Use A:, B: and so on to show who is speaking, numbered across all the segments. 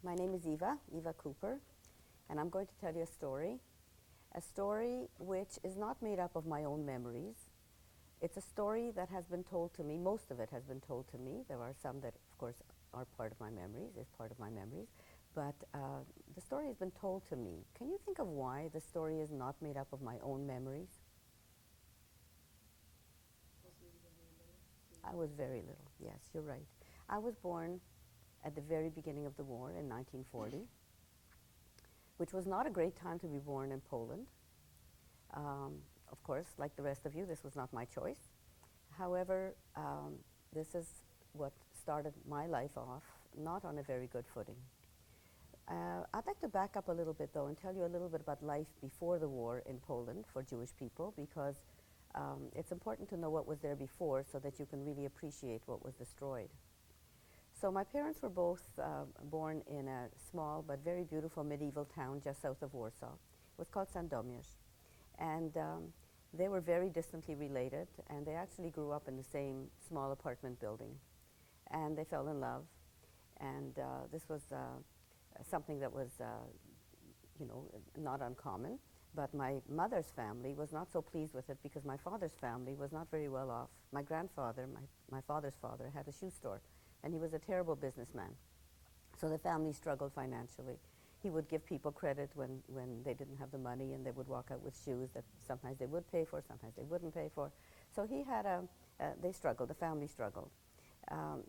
A: My name is Eva Kuper, and I'm going to tell you a story which is not made up of my own memories. It's a story that has been told to me, most of it has been told to me. There are some that, of course, are part of my memories, but the story has been told to me. Can you think of why the story is not made up of my own memories? I was very little, yes, you're right. I was born at the very beginning of the war in 1940, which was not a great time to be born in Poland. Of course, like the rest of you, this was not my choice. However, this is what started my life off, not on a very good footing. I'd like to back up a little bit, though, and tell you a little bit about life before the war in Poland for Jewish people, because it's important to know what was there before so that you can really appreciate what was destroyed. So my parents were both born in a small but very beautiful medieval town just south of Warsaw. It was called Sandomierz. And they were very distantly related, and they actually grew up in the same small apartment building. And they fell in love. And this was something that was, not uncommon. But my mother's family was not so pleased with it because my father's family was not very well off. My grandfather, my father's father, had a shoe store, and he was a terrible businessman. So the family struggled financially. He would give people credit when they didn't have the money, and they would walk out with shoes that sometimes they would pay for, sometimes they wouldn't pay for. So he had they struggled, the family struggled.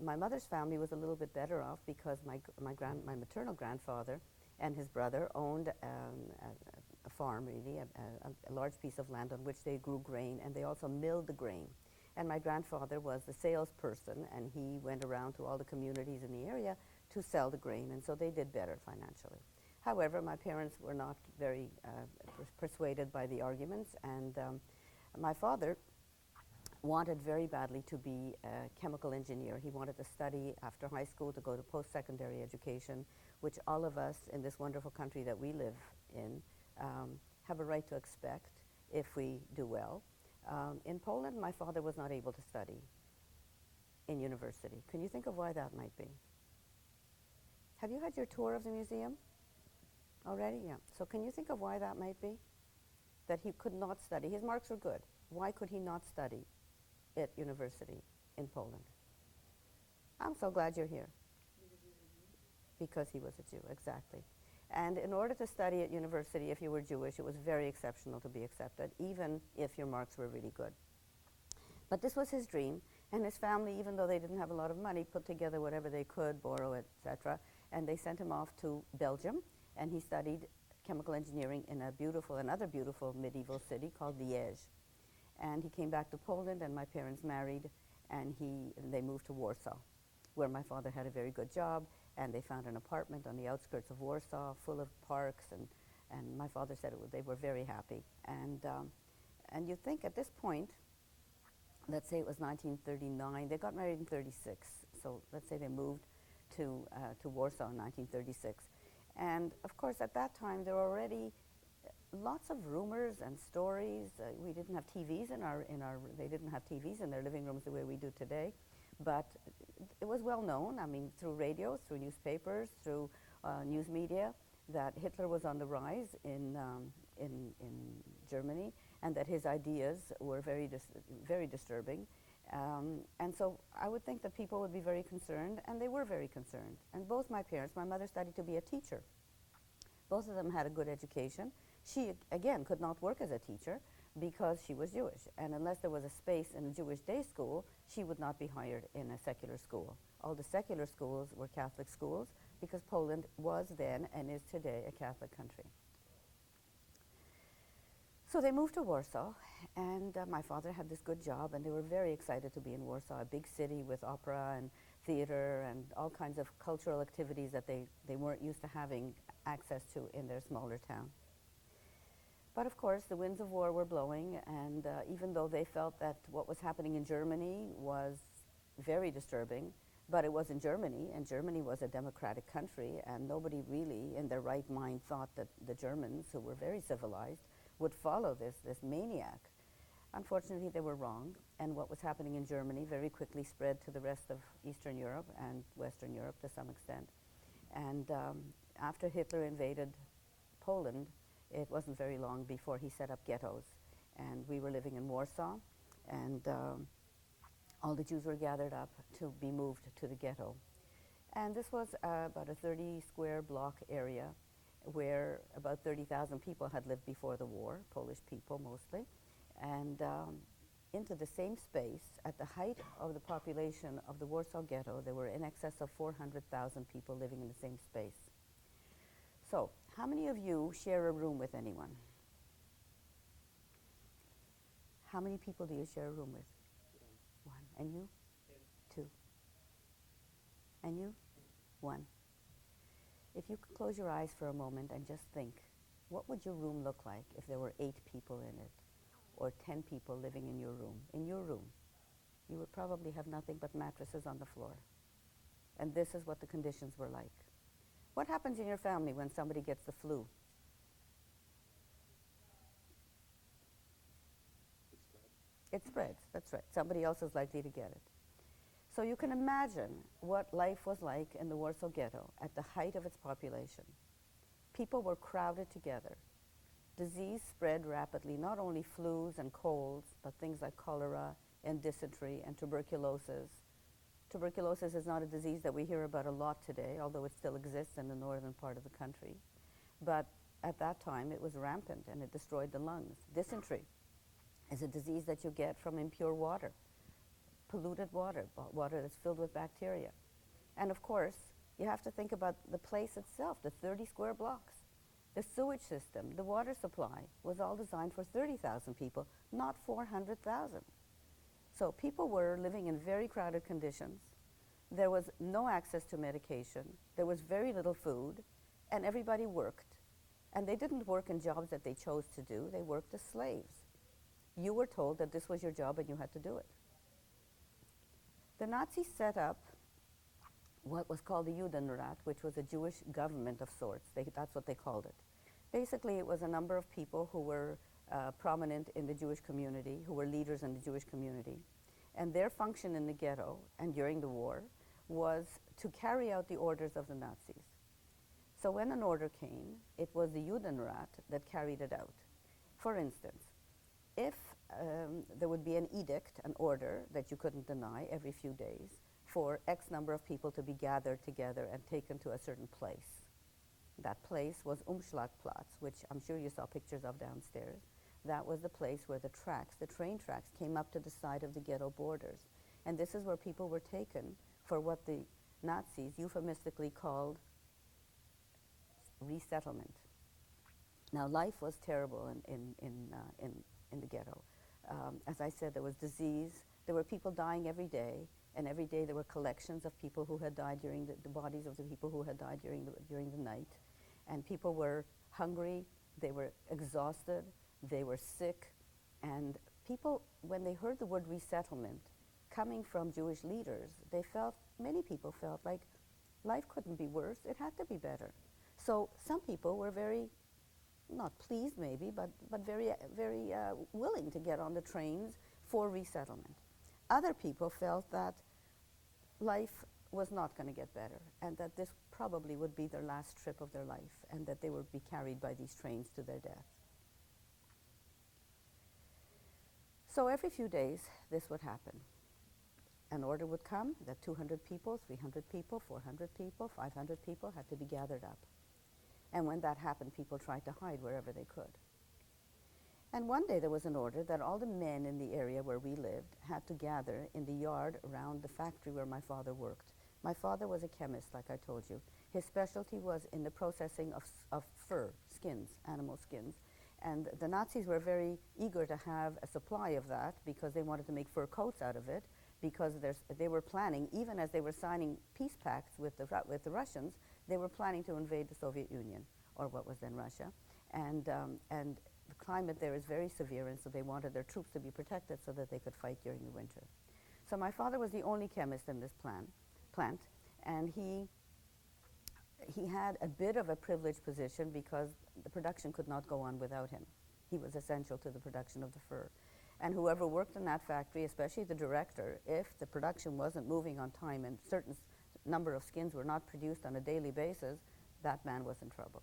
A: My mother's family was a little bit better off because my maternal grandfather and his brother owned a farm, really, a large piece of land on which they grew grain, and they also milled the grain. And my grandfather was the salesperson, and he went around to all the communities in the area to sell the grain, and so they did better financially. However, my parents were not very persuaded by the arguments, and my father wanted very badly to be a chemical engineer. He wanted to study after high school to go to post-secondary education, which all of us in this wonderful country that we live in have a right to expect if we do well. In Poland, my father was not able to study in university. Can you think of why that might be? Have you had your tour of the museum already? Yeah. So can you think of why that might be? That he could not study. His marks were good. Why could he not study at university in Poland? I'm so glad you're here. Because he was a Jew, exactly. And in order to study at university, if you were Jewish, it was very exceptional to be accepted, even if your marks were really good. But this was his dream, and his family, even though they didn't have a lot of money, put together whatever they could, borrow, etc., and they sent him off to Belgium, and he studied chemical engineering in another beautiful medieval city called Liège. And he came back to Poland, and my parents married, and they moved to Warsaw, where my father had a very good job, and they found an apartment on the outskirts of Warsaw full of parks, and my father said they were very happy. And you think at this point, let's say it was 1939, they got married in 36, so let's say they moved to Warsaw in 1936. And of course at that time there were already lots of rumors and stories. We didn't have TVs they didn't have TVs in their living rooms the way we do today. But it was well known, through radio, through newspapers, through news media, that Hitler was on the rise in Germany, and that his ideas were very disturbing. And so I would think that people would be very concerned, and they were very concerned. And both my parents, my mother studied to be a teacher. Both of them had a good education. She, again, could not work as a teacher because she was Jewish, and unless there was a space in a Jewish day school, she would not be hired in a secular school. All the secular schools were Catholic schools because Poland was then and is today a Catholic country. So they moved to Warsaw, and my father had this good job, and they were very excited to be in Warsaw, a big city with opera and theater and all kinds of cultural activities that they weren't used to having access to in their smaller town. But of course, the winds of war were blowing, and even though they felt that what was happening in Germany was very disturbing, but it was in Germany, and Germany was a democratic country, and nobody really in their right mind thought that the Germans, who were very civilized, would follow this maniac. Unfortunately, they were wrong, and what was happening in Germany very quickly spread to the rest of Eastern Europe and Western Europe to some extent. And after Hitler invaded Poland, it wasn't very long before he set up ghettos. And we were living in Warsaw, and all the Jews were gathered up to be moved to the ghetto. And this was about a 30 square block area where about 30,000 people had lived before the war, Polish people mostly. And into the same space, at the height of the population of the Warsaw Ghetto, there were in excess of 400,000 people living in the same space. So, how many of you share a room with anyone? How many people do you share a room with? One. And you? Two. And you? One. If you could close your eyes for a moment and just think, what would your room look like if there were 8 people in it, or 10 people living in your room? In your room, you would probably have nothing but mattresses on the floor. And this is what the conditions were like. What happens in your family when somebody gets the flu? It spreads, that's right. Somebody else is likely to get it. So you can imagine what life was like in the Warsaw Ghetto at the height of its population. People were crowded together. Disease spread rapidly, not only flus and colds, but things like cholera and dysentery and tuberculosis. Tuberculosis is not a disease that we hear about a lot today, although it still exists in the northern part of the country. But at that time, it was rampant and it destroyed the lungs. Dysentery is a disease that you get from impure water, polluted water, water that's filled with bacteria. And of course, you have to think about the place itself, the 30 square blocks. The sewage system, the water supply, was all designed for 30,000 people, not 400,000. So people were living in very crowded conditions. There was no access to medication. There was very little food, and everybody worked. And they didn't work in jobs that they chose to do. They worked as slaves. You were told that this was your job and you had to do it. The Nazis set up what was called the Judenrat, which was a Jewish government of sorts. That's what they called it. Basically, it was a number of people who were prominent in the Jewish community, who were leaders in the Jewish community. And their function in the ghetto and during the war was to carry out the orders of the Nazis. So when an order came, it was the Judenrat that carried it out. For instance, if there would be an edict, an order that you couldn't deny every few days, for X number of people to be gathered together and taken to a certain place. That place was Umschlagplatz, which I'm sure you saw pictures of downstairs. That was the place where the tracks, the train tracks, came up to the side of the ghetto borders. And this is where people were taken for what the Nazis euphemistically called resettlement. Now, life was terrible in the ghetto. As I said, there was disease. There were people dying every day. And every day there were collections of people who had died during the bodies of the people who had died during the night. And people were hungry, they were exhausted, they were sick. And people, when they heard the word resettlement coming from Jewish leaders, many people felt like life couldn't be worse, it had to be better. So some people were very, not pleased maybe, but very willing to get on the trains for resettlement. Other people felt that life was not going to get better and that this probably would be their last trip of their life and that they would be carried by these trains to their death. So every few days, this would happen. An order would come that 200 people, 300 people, 400 people, 500 people had to be gathered up. And when that happened, people tried to hide wherever they could. And one day there was an order that all the men in the area where we lived had to gather in the yard around the factory where my father worked. My father was a chemist, like I told you. His specialty was in the processing of fur, skins, animal skins. And the Nazis were very eager to have a supply of that because they wanted to make fur coats out of it, because they were planning, even as they were signing peace pacts with the Russians, they were planning to invade the Soviet Union, or what was then Russia. And the climate there is very severe, and so they wanted their troops to be protected so that they could fight during the winter. So my father was the only chemist in this plant, and he had a bit of a privileged position because the production could not go on without him. He was essential to the production of the fur. And whoever worked in that factory, especially the director, if the production wasn't moving on time and certain number of skins were not produced on a daily basis, that man was in trouble.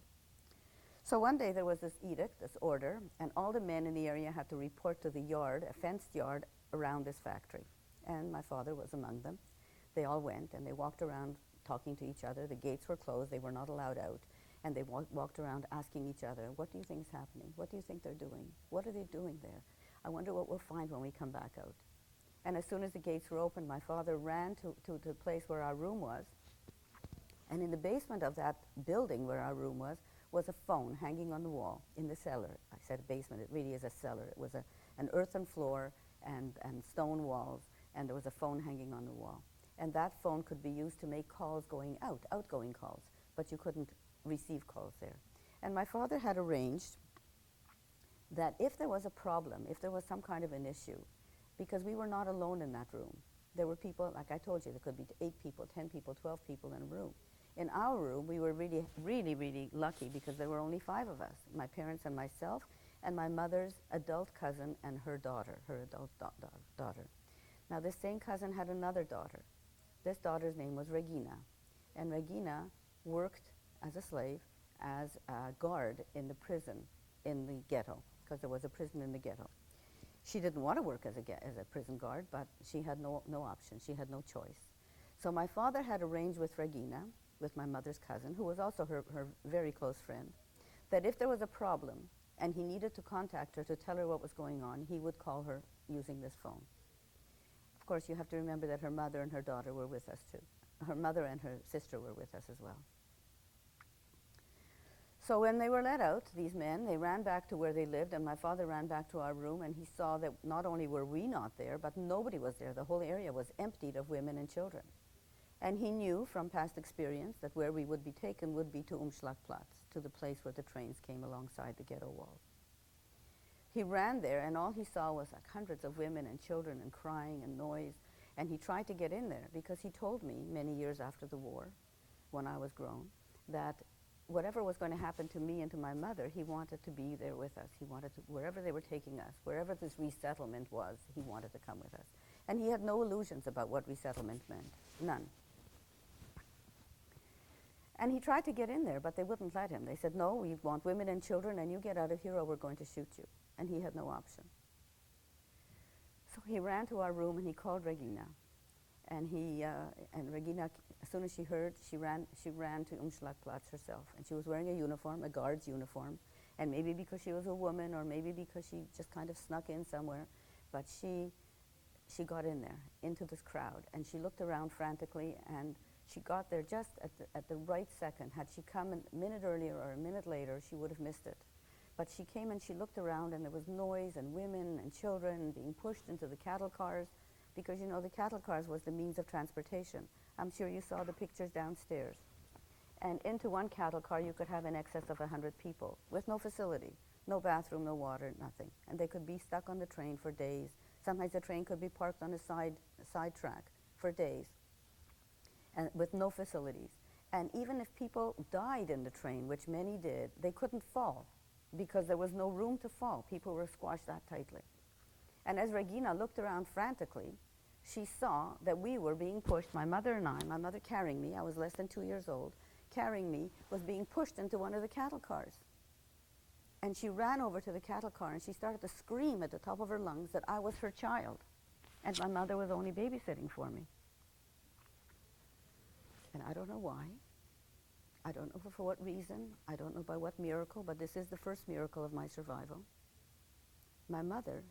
A: So one day there was this edict, this order, and all the men in the area had to report to the yard, a fenced yard around this factory. And my father was among them. They all went and they walked around talking to each other. The gates were closed, they were not allowed out. And they walked around asking each other, what do you think is happening? What do you think they're doing? What are they doing there? I wonder what we'll find when we come back out. And as soon as the gates were opened, my father ran to the place where our room was. And in the basement of that building where our room was a phone hanging on the wall in the cellar. I said basement, it really is a cellar. It was an earthen floor and stone walls, and there was a phone hanging on the wall. And that phone could be used to make calls going out, outgoing calls, but you couldn't receive calls there. And my father had arranged that if there was a problem, if there was some kind of an issue, because we were not alone in that room. There were people, like I told you, there could be 8 people, 10 people, 12 people in a room. In our room, we were really, really, really lucky because there were only 5 of us, my parents and myself, and my mother's adult cousin and her daughter, her adult daughter. Now, this same cousin had another daughter. This daughter's name was Regina, and Regina worked as a slave, as a guard in the prison in the ghetto, because there was a prison in the ghetto. She didn't want to work as a prison guard, but she had no option. She had no choice. So my father had arranged with Regina, with my mother's cousin, who was also her very close friend, that if there was a problem and he needed to contact her to tell her what was going on, he would call her using this phone. Of course, you have to remember that her mother and her daughter were with us too. Her mother and her sister were with us as well. So when they were let out, these men, they ran back to where they lived, and my father ran back to our room, and he saw that not only were we not there, but nobody was there. The whole area was emptied of women and children. And he knew from past experience that where we would be taken would be to Umschlagplatz, to the place where the trains came alongside the ghetto walls. He ran there, and all he saw was like hundreds of women and children and crying and noise, and he tried to get in there because he told me many years after the war, when I was grown, that whatever was going to happen to me and to my mother, he wanted to be there with us. He wanted to, wherever they were taking us, wherever this resettlement was, he wanted to come with us. And he had no illusions about what resettlement meant, none. And he tried to get in there, but they wouldn't let him. They said, no, we want women and children, and you get out of here or we're going to shoot you. And he had no option. So he ran to our room and he called Regina. And Regina, as soon as she heard, she ran to Umschlagplatz herself. And she was wearing a uniform, a guard's uniform. And maybe because she was a woman, or maybe because she just kind of snuck in somewhere, but she got in there, into this crowd. And she looked around frantically, and she got there just at the right second. Had she come a minute earlier or a minute later, she would have missed it. But she came and she looked around, and there was noise and women and children being pushed into the cattle cars, because, you know, the cattle cars was the means of transportation. I'm sure you saw the pictures downstairs. And into one cattle car, you could have in excess of 100 people with no facility, no bathroom, no water, nothing. And they could be stuck on the train for days. Sometimes the train could be parked on a side track for days, and with no facilities. And even if people died in the train, which many did, they couldn't fall because there was no room to fall. People were squashed that tightly. And as Regina looked around frantically, she saw that we were being pushed, my mother and I, my mother carrying me, I was less than 2 years old, carrying me, was being pushed into one of the cattle cars. And she ran over to the cattle car and she started to scream at the top of her lungs that I was her child. And my mother was only babysitting for me. And I don't know why. I don't know for what reason. I don't know by what miracle, but this is the first miracle of my survival. My mother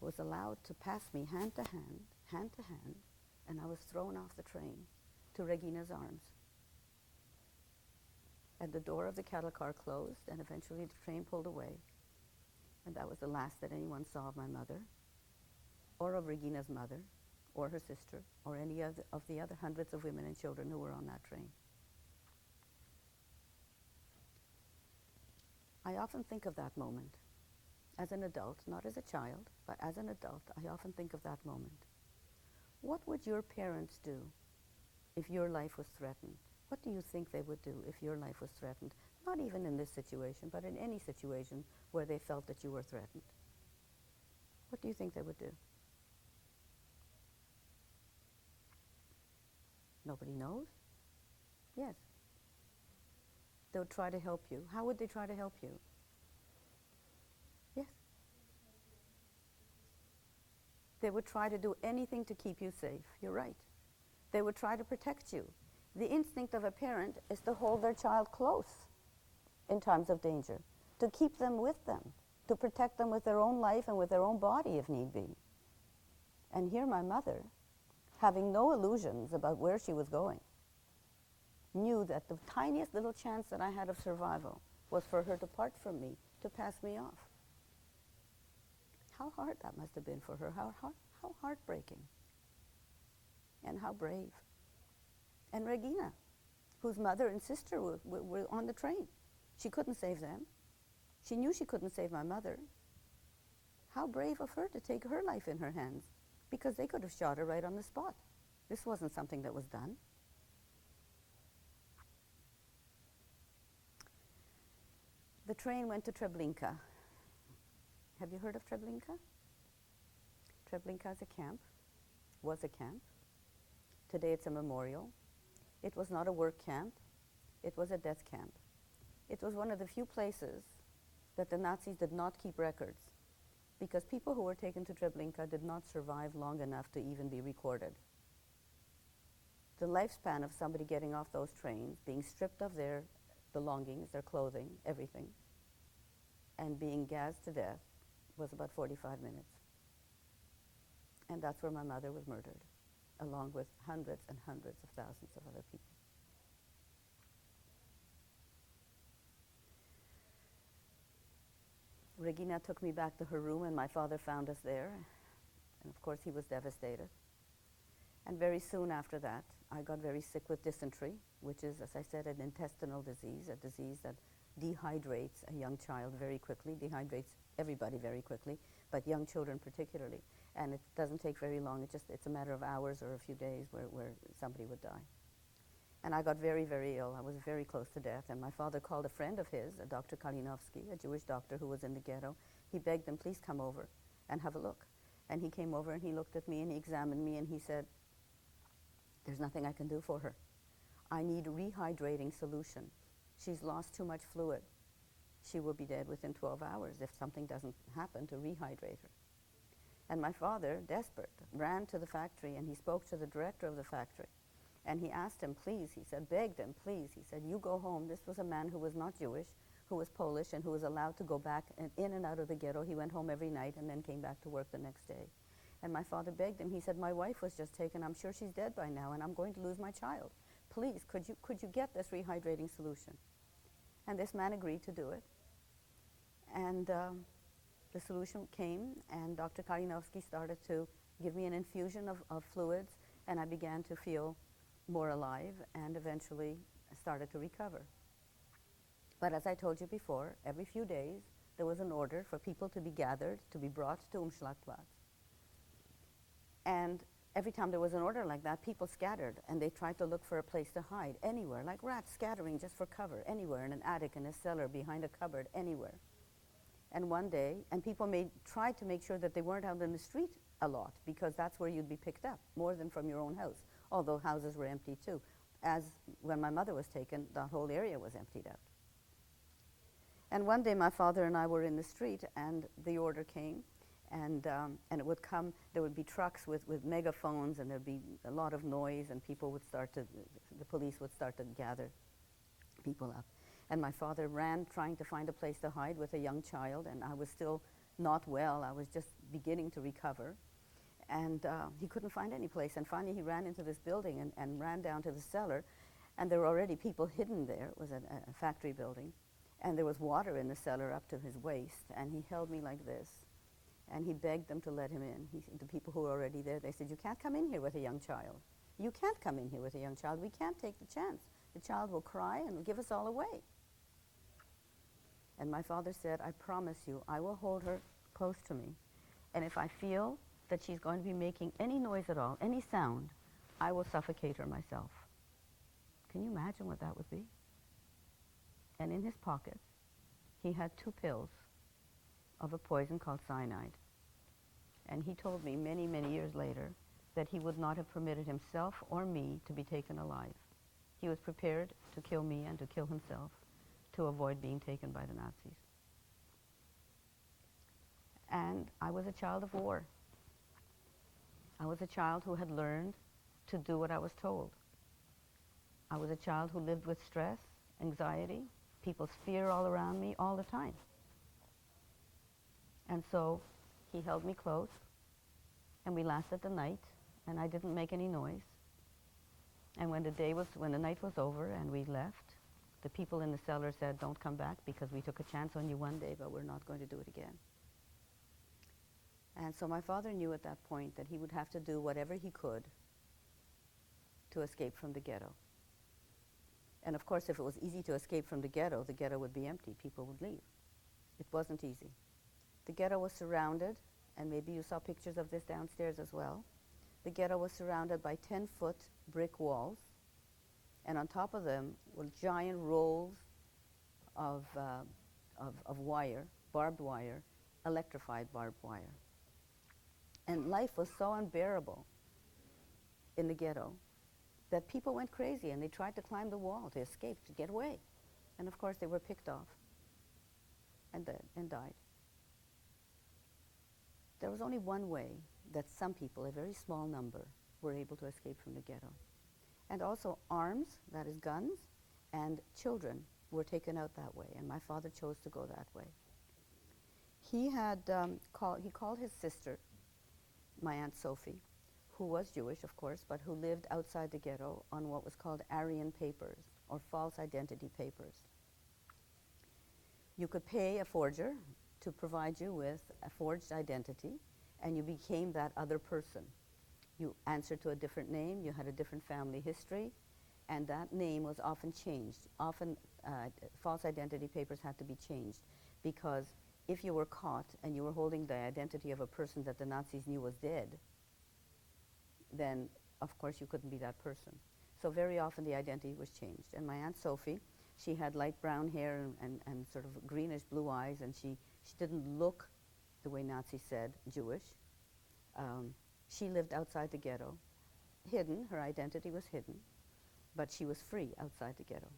A: was allowed to pass me hand to hand, and I was thrown off the train to Regina's arms. And the door of the cattle car closed, and eventually the train pulled away. And that was the last that anyone saw of my mother, or of Regina's mother, or her sister, or any of the other hundreds of women and children who were on that train. I often think of that moment. As an adult, not as a child, but as an adult, I often think of that moment. What would your parents do if your life was threatened? What do you think they would do if your life was threatened? Not even in this situation, but in any situation where they felt that you were threatened. What do you think they would do? Nobody knows. Yes. They would try to help you. How would they try to help you? Yes. They would try to do anything to keep you safe. You're right. They would try to protect you. The instinct of a parent is to hold their child close in times of danger, to keep them with them, to protect them with their own life and with their own body if need be. And here my mother, having no illusions about where she was going, knew that the tiniest little chance that I had of survival was for her to part from me, to pass me off. How hard that must have been for her, how heartbreaking, and how brave. And Regina, whose mother and sister were on the train. She couldn't save them. She knew she couldn't save my mother. How brave of her to take her life in her hands, because they could have shot her right on the spot. This wasn't something that was done. The train went to Treblinka. Have you heard of Treblinka? Treblinka is a camp, was a camp. Today it's a memorial. It was not a work camp. It was a death camp. It was one of the few places that the Nazis did not keep records, because people who were taken to Treblinka did not survive long enough to even be recorded. The lifespan of somebody getting off those trains, being stripped of their belongings, their clothing, everything, and being gassed to death was about 45 minutes. And that's where my mother was murdered, along with hundreds and hundreds of thousands of other people. Regina took me back to her room, and my father found us there. And of course, he was devastated. And very soon after that, I got very sick with dysentery, which is, as I said, an intestinal disease, a disease that dehydrates a young child very quickly, dehydrates everybody very quickly, but young children particularly. And it doesn't take very long. It's a matter of hours or a few days where somebody would die. And I got very, very ill. I was very close to death. And my father called a friend of his, a Dr. Kalinowski, a Jewish doctor who was in the ghetto. He begged him, please come over and have a look. And he came over and he looked at me and he examined me and he said, there's nothing I can do for her. I need rehydrating solution. She's lost too much fluid. She will be dead within 12 hours if something doesn't happen to rehydrate her. And my father, desperate, ran to the factory and he spoke to the director of the factory. And he asked him, please, he said, begged him, please. He said, you go home. This was a man who was not Jewish, who was Polish, and who was allowed to go back and in and out of the ghetto. He went home every night and then came back to work the next day. And my father begged him. He said, my wife was just taken. I'm sure she's dead by now, and I'm going to lose my child. Please, could you get this rehydrating solution? And this man agreed to do it. And the solution came, and Dr. Kalinowski started to give me an infusion of fluids, and I began to feel more alive, and eventually started to recover. But as I told you before, every few days there was an order for people to be gathered, to be brought to Umschlagplatz. And every time there was an order like that, people scattered, and they tried to look for a place to hide, anywhere, like rats scattering just for cover, anywhere, in an attic, in a cellar, behind a cupboard, anywhere. And one day, and people tried to make sure that they weren't out in the street a lot, because that's where you'd be picked up, more than from your own house, although houses were empty too. As when my mother was taken, the whole area was emptied out. And one day my father and I were in the street, and the order came, and it would come, there would be trucks with megaphones, and there'd be a lot of noise, and people would the police would start to gather people up. And my father ran trying to find a place to hide with a young child, and I was still not well. I was just beginning to recover. And he couldn't find any place. And finally he ran into this building and ran down to the cellar, and there were already people hidden there. It was a factory building. And there was water in the cellar up to his waist, and he held me like this. And he begged them to let him in. The people who were already there, they said, you can't come in here with a young child. You can't come in here with a young child. We can't take the chance. The child will cry and give us all away. And my father said, I promise you, I will hold her close to me. And if I feel that she's going to be making any noise at all, any sound, I will suffocate her myself. Can you imagine what that would be? And in his pocket, he had 2 pills of a poison called cyanide. And he told me many, many years later that he would not have permitted himself or me to be taken alive. He was prepared to kill me and to kill himself to avoid being taken by the Nazis. And I was a child of war. I was a child who had learned to do what I was told. I was a child who lived with stress, anxiety, people's fear all around me all the time. And so he held me close, and we lasted the night, and I didn't make any noise. And when the night was over and we left, the people in the cellar said, "Don't come back because we took a chance on you one day, but we're not going to do it again." And so my father knew at that point that he would have to do whatever he could to escape from the ghetto. And of course, if it was easy to escape from the ghetto would be empty. People would leave. It wasn't easy. The ghetto was surrounded, and maybe you saw pictures of this downstairs as well. The ghetto was surrounded by 10-foot brick walls, and on top of them were giant rolls of wire, barbed wire, electrified barbed wire. And life was so unbearable in the ghetto that people went crazy and they tried to climb the wall to escape, to get away. And of course they were picked off and died. There was only one way that some people, a very small number, were able to escape from the ghetto. And also arms, that is guns, and children were taken out that way, and my father chose to go that way. He called his sister, my Aunt Sophie, who was Jewish, of course, but who lived outside the ghetto on what was called Aryan papers, or false identity papers. You could pay a forger to provide you with a forged identity, and you became that other person. You answered to a different name, you had a different family history, and that name was often changed. Often false identity papers had to be changed, because if you were caught and you were holding the identity of a person that the Nazis knew was dead, then of course you couldn't be that person. So very often the identity was changed. And my Aunt Sophie, she had light brown hair and sort of greenish blue eyes, and she didn't look the way Nazis said, Jewish. She lived outside the ghetto, hidden. Her identity was hidden, but she was free outside the ghetto.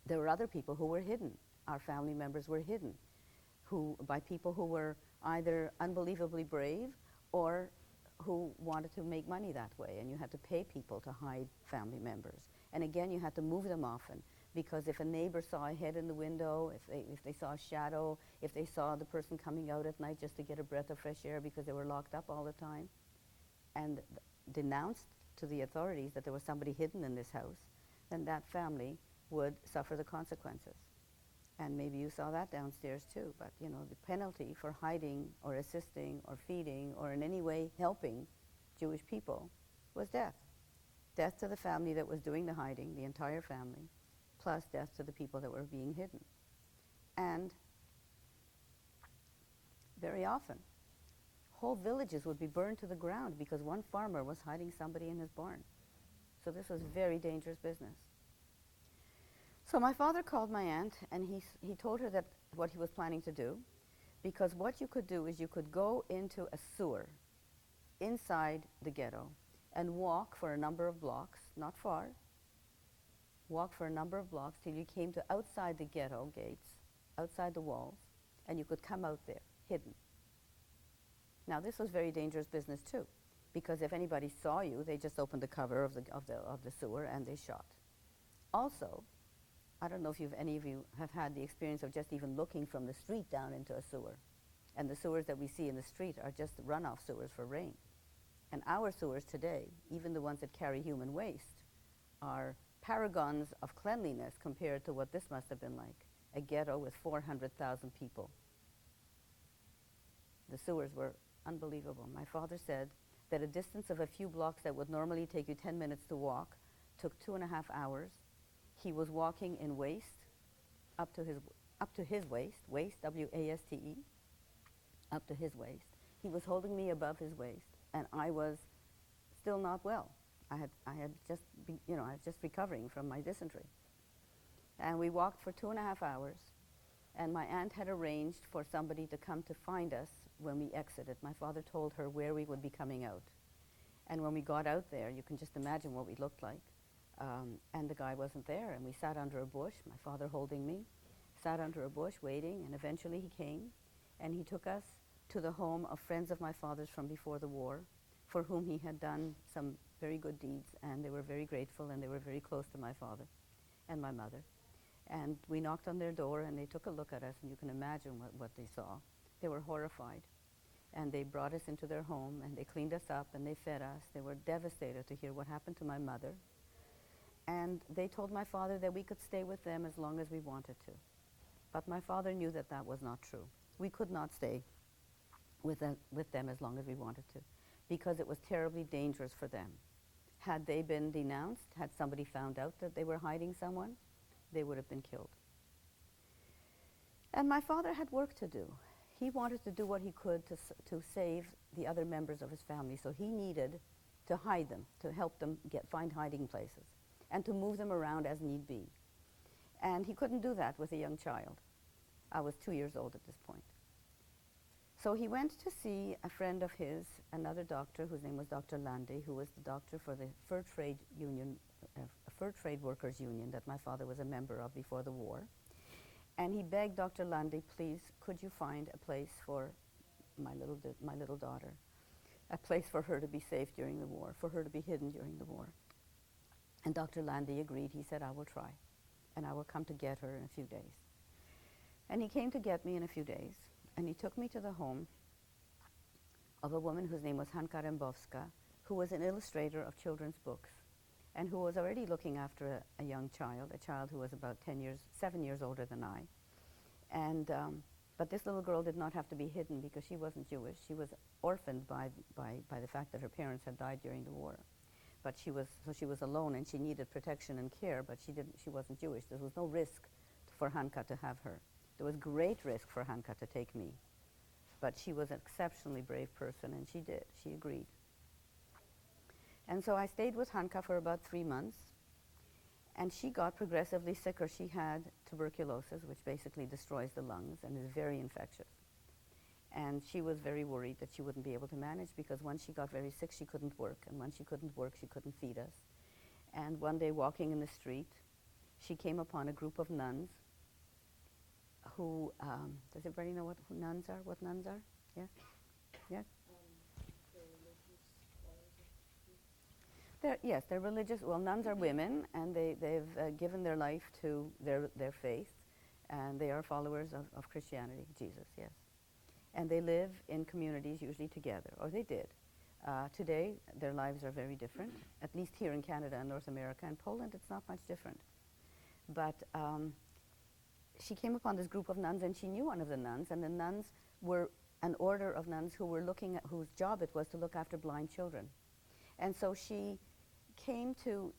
A: There were other people who were hidden. Our family members were hidden by people who were either unbelievably brave or who wanted to make money that way, and you had to pay people to hide family members. And again, you had to move them often, because if a neighbor saw a head in the window, if they saw a shadow, if they saw the person coming out at night just to get a breath of fresh air because they were locked up all the time, and denounced to the authorities that there was somebody hidden in this house, then that family would suffer the consequences. And maybe you saw that downstairs too, but you know, the penalty for hiding or assisting or feeding or in any way helping Jewish people was death. Death to the family that was doing the hiding, the entire family, plus death to the people that were being hidden. And very often, whole villages would be burned to the ground because one farmer was hiding somebody in his barn. So this was very dangerous business. So my father called my aunt, and he told her that what he was planning to do, because what you could do is you could go into a sewer inside the ghetto and walk for a number of blocks, not far, walk for a number of blocks till you came to outside the ghetto gates, outside the walls, and you could come out there, hidden. Now this was very dangerous business too, because if anybody saw you, they just opened the cover of the sewer and they shot. Also, I don't know if any of you have had the experience of just even looking from the street down into a sewer. And the sewers that we see in the street are just runoff sewers for rain. And our sewers today, even the ones that carry human waste, are paragons of cleanliness compared to what this must have been like, a ghetto with 400,000 people. The sewers were unbelievable. My father said that a distance of a few blocks that would normally take you 10 minutes to walk took 2.5 hours. He was walking in waist, up to his waist, W-A-S-T-E, up to his waist. He was holding me above his waist, and I was still not well. I was just recovering from my dysentery. And we walked for 2.5 hours, and my aunt had arranged for somebody to come to find us when we exited. My father told her where we would be coming out. And when we got out there, you can just imagine what we looked like. And the guy wasn't there, and we sat under a bush, my father holding me, sat under a bush waiting, and eventually he came, and he took us to the home of friends of my father's from before the war, for whom he had done some very good deeds, and they were very grateful, and they were very close to my father and my mother. And we knocked on their door, and they took a look at us, and you can imagine what they saw. They were horrified. And they brought us into their home, and they cleaned us up, and they fed us. They were devastated to hear what happened to my mother. And they told my father that we could stay with them as long as we wanted to. But my father knew that that was not true. We could not stay with them as long as we wanted to, because it was terribly dangerous for them. Had they been denounced, had somebody found out that they were hiding someone, they would have been killed. And my father had work to do. He wanted to do what he could to save the other members of his family, so he needed to hide them, to help them find hiding places, and to move them around as need be. And he couldn't do that with a young child. I was 2 years old at this point. So he went to see a friend of his, another doctor, whose name was Dr. Lande, who was the doctor for the Fur Trade Union, Fur Trade Workers Union that my father was a member of before the war. And he begged Dr. Lande, please, could you find a place for my little daughter, a place for her to be safe during the war, for her to be hidden during the war. And Dr. Lande agreed. He said, I will try, and I will come to get her in a few days. And he came to get me in a few days, and he took me to the home of a woman whose name was Hanka Rembowska, who was an illustrator of children's books, and who was already looking after a young child, a child who was about 7 years older than I. And, but this little girl did not have to be hidden because she wasn't Jewish. She was orphaned by the fact that her parents had died during the war. But she was alone, and she needed protection and care, but she wasn't Jewish. There was no risk for Hanka to have her. There was great risk for Hanka to take me. But she was an exceptionally brave person, and she did. She agreed. And so I stayed with Hanka for about 3 months, and she got progressively sicker. She had tuberculosis, which basically destroys the lungs and is very infectious. And she was very worried that she wouldn't be able to manage, because once she got very sick, she couldn't work, and when she couldn't work, she couldn't feed us. And one day, walking in the street, she came upon a group of nuns who, does everybody know what nuns are? What nuns are? Yes? Yes? Yes, they're religious. Well, nuns are women, and they've given their life to their faith, and they are followers of Christianity, Jesus, yes. And they live in communities usually together, or they did. Today, their lives are very different, at least here in Canada and North America. In Poland, it's not much different. But she came upon this group of nuns, and she knew one of the nuns, and the nuns were an order of nuns who were looking at, whose job it was to look after blind children. And so she came to,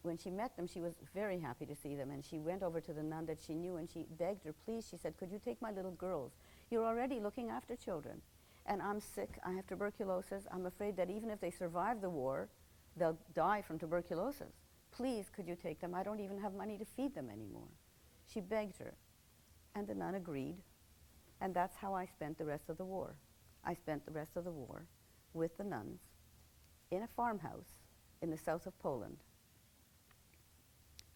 A: when she met them, she was very happy to see them, and she went over to the nun that she knew, and she begged her, please, she said, could you take my little girls? You're already looking after children, and I'm sick, I have tuberculosis, I'm afraid that even if they survive the war, they'll die from tuberculosis. Please, could you take them? I don't even have money to feed them anymore. She begged her, and the nun agreed, and that's how I spent the rest of the war. I spent the rest of the war with the nuns in a farmhouse in the south of Poland.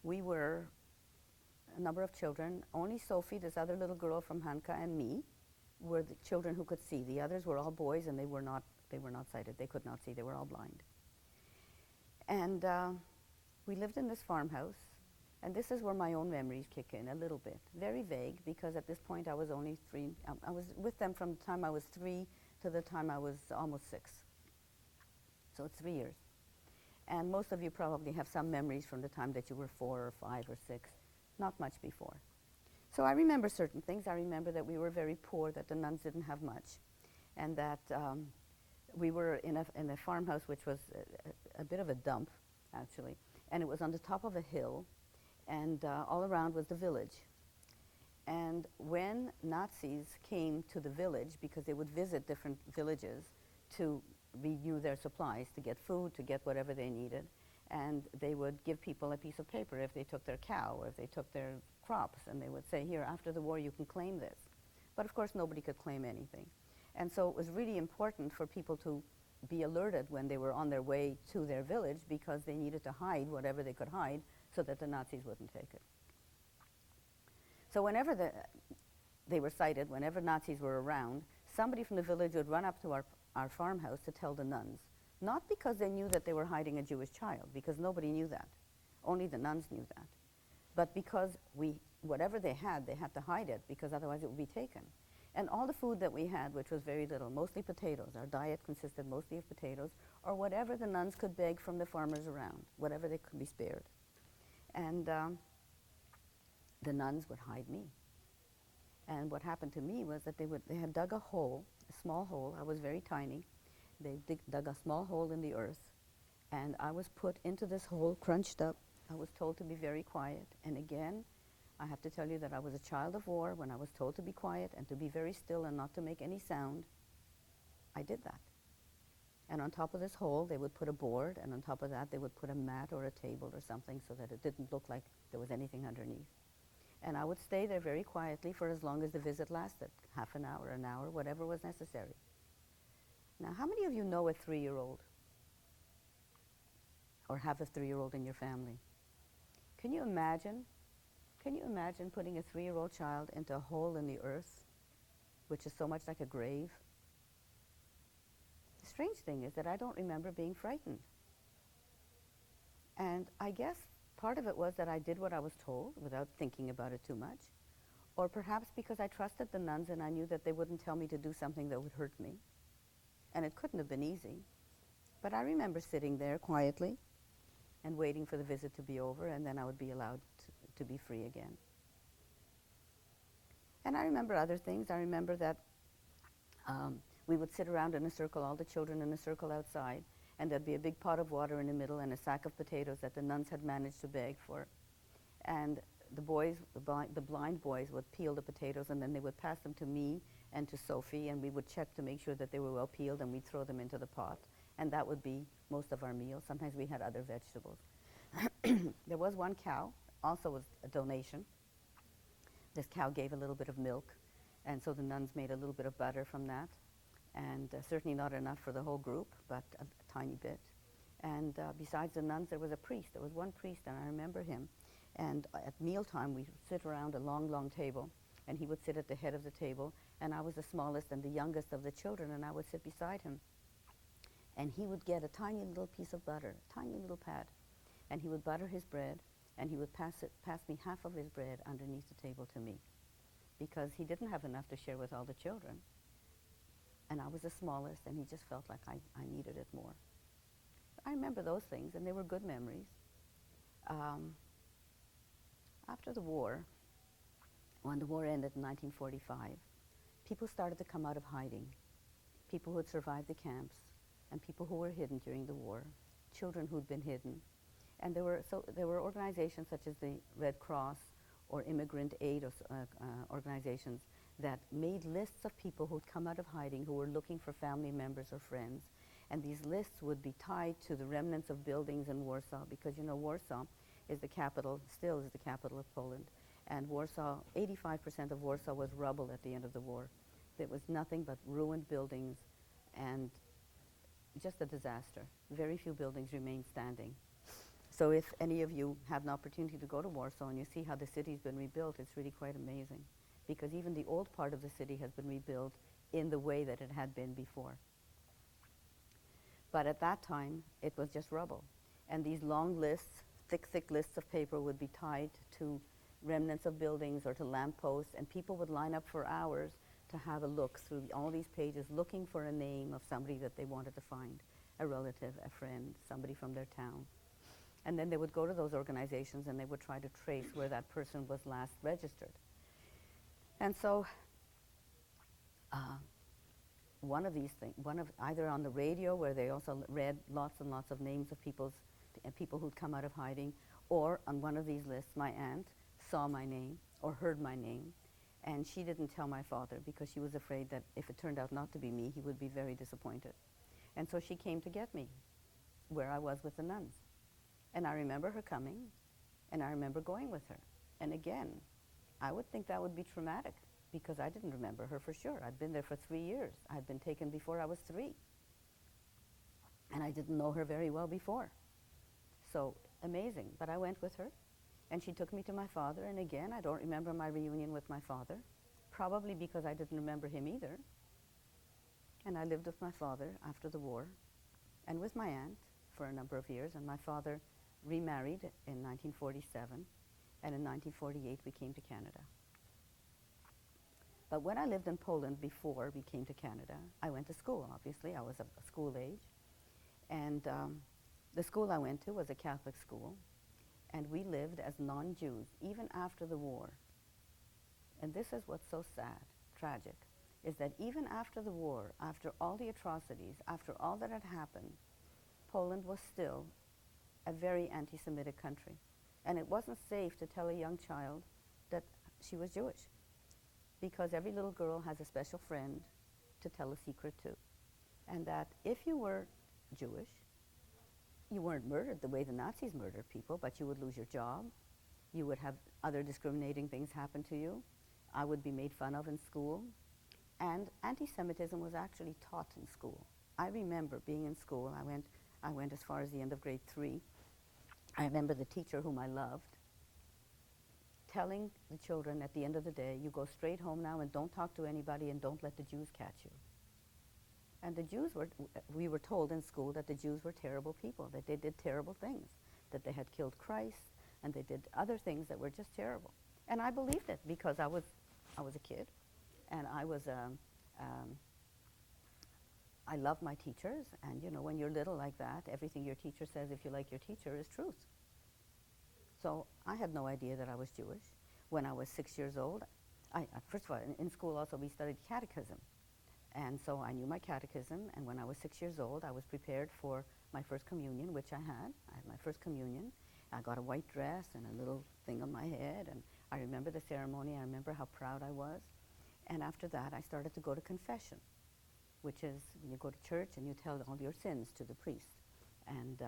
A: We were a number of children. Only Sophie, this other little girl from Hanka, and me were the children who could see. The others were all boys, and they were not sighted. They could not see. They were all blind. And we lived in this farmhouse, and this is where my own memories kick in a little bit. Very vague, because at this point I was only 3. I was with them from the time I was 3 to the time I was almost 6. So it's 3 years. And most of you probably have some memories from the time that you were 4 or 5 or 6, not much before. So I remember certain things. I remember that we were very poor, that the nuns didn't have much, and that we were in a farmhouse which was a bit of a dump, actually, and it was on the top of a hill, and all around was the village. And when Nazis came to the village, because they would visit different villages to renew their supplies, to get food, to get whatever they needed, and they would give people a piece of paper if they took their cow or if they took their crops, and they would say, here, after the war you can claim this. But of course nobody could claim anything. And so it was really important for people to be alerted when they were on their way to their village, because they needed to hide whatever they could hide so that the Nazis wouldn't take it. So whenever they were sighted, whenever Nazis were around, somebody from the village would run up to our farmhouse to tell the nuns, not because they knew that they were hiding a Jewish child, because nobody knew that. Only the nuns knew that. But because whatever they had to hide it, because otherwise it would be taken. And all the food that we had, which was very little, mostly potatoes, our diet consisted mostly of potatoes, or whatever the nuns could beg from the farmers around, whatever they could be spared. And the nuns would hide me. And what happened to me was that they had dug a hole, a small hole. I was very tiny. They dug a small hole in the earth, and I was put into this hole, crunched up. I was told to be very quiet. And again, I have to tell you that I was a child of war. When I was told to be quiet and to be very still and not to make any sound, I did that. And on top of this hole, they would put a board, and on top of that, they would put a mat or a table or something so that it didn't look like there was anything underneath. And I would stay there very quietly for as long as the visit lasted, half an hour, whatever was necessary. Now, how many of you know a 3-year-old? Or have a 3-year-old in your family? Can you imagine putting a 3-year-old child into a hole in the earth, which is so much like a grave? The strange thing is that I don't remember being frightened. And I guess part of it was that I did what I was told without thinking about it too much, or perhaps because I trusted the nuns and I knew that they wouldn't tell me to do something that would hurt me. And it couldn't have been easy. But I remember sitting there quietly and waiting for the visit to be over, and then I would be allowed to be free again. And I remember other things. I remember that we would sit around in a circle, all the children in a circle outside, and there'd be a big pot of water in the middle and a sack of potatoes that the nuns had managed to beg for. And the boys, the blind boys, would peel the potatoes, and then they would pass them to me and to Sophie, and we would check to make sure that they were well peeled, and we'd throw them into the pot. And that would be most of our meals. Sometimes we had other vegetables. There was one cow, also was a donation. This cow gave a little bit of milk, and so the nuns made a little bit of butter from that, and certainly not enough for the whole group, but a tiny bit. And besides the nuns, there was a priest. There was one priest, and I remember him. And at mealtime, we'd sit around a long, long table, and he would sit at the head of the table, and I was the smallest and the youngest of the children, and I would sit beside him. And he would get a tiny little piece of butter, a tiny little pad, and he would butter his bread, and he would pass me half of his bread underneath the table to me, because he didn't have enough to share with all the children. And I was the smallest, and he just felt like I needed it more. I remember those things, and they were good memories. After the war, when the war ended in 1945, people started to come out of hiding. People who had survived the camps, and people who were hidden during the war, children who'd been hidden. And there were organizations such as the Red Cross or immigrant aid organizations that made lists of people who'd come out of hiding who were looking for family members or friends. And these lists would be tied to the remnants of buildings in Warsaw, because you know Warsaw is the capital, still is the capital of Poland. And Warsaw, 85% of Warsaw was rubble at the end of the war. There was nothing but ruined buildings and just a disaster. Very few buildings remain standing. So if any of you have an opportunity to go to Warsaw and you see how the city's been rebuilt, it's really quite amazing, because even the old part of the city has been rebuilt in the way that it had been before. But at that time, it was just rubble. And these long lists, thick lists of paper would be tied to remnants of buildings or to lampposts, and people would line up for hours to have a look through all these pages, looking for a name of somebody that they wanted to find, a relative, a friend, somebody from their town. And then they would go to those organizations and they would try to trace where that person was last registered. And so one of these things, either on the radio, where they also read lots and lots of names of people who'd come out of hiding, or on one of these lists, my aunt saw my name or heard my name, and she didn't tell my father because she was afraid that if it turned out not to be me, he would be very disappointed. And so she came to get me where I was with the nuns. And I remember her coming, and I remember going with her. And again, I would think that would be traumatic, because I didn't remember her for sure. I'd been there for 3 years. I'd been taken before I was 3. And I didn't know her very well before. So amazing. But I went with her, and she took me to my father. And again, I don't remember my reunion with my father, probably because I didn't remember him either. And I lived with my father after the war, and with my aunt for a number of years. And my father remarried in 1947, and in 1948 we came to Canada. But when I lived in Poland before we came to Canada, I went to school, obviously. I was of school age. And the school I went to was a Catholic school, and we lived as non-Jews, even after the war. And this is what's so sad, tragic, is that even after the war, after all the atrocities, after all that had happened, Poland was still a very anti-Semitic country. And it wasn't safe to tell a young child that she was Jewish, because every little girl has a special friend to tell a secret to. And that if you were Jewish, you weren't murdered the way the Nazis murdered people, but you would lose your job. You would have other discriminating things happen to you. I would be made fun of in school. And anti-Semitism was actually taught in school. I remember being in school. I went as far as the end of grade 3. I remember the teacher whom I loved telling the children at the end of the day, you go straight home now and don't talk to anybody and don't let the Jews catch you. And the Jews we were told in school that the Jews were terrible people, that they did terrible things, that they had killed Christ, and they did other things that were just terrible. And I believed it because I was a kid, and I loved my teachers, and you know, when you're little like that, everything your teacher says, if you like your teacher, is truth. So I had no idea that I was Jewish. When I was 6 years old, first of all, in school also we studied catechism. And so I knew my catechism, and when I was 6 years old, I was prepared for my first communion, which I had. I had my first communion. I got a white dress and a little thing on my head, and I remember the ceremony. I remember how proud I was. And after that, I started to go to confession, which is when you go to church and you tell all your sins to the priest. And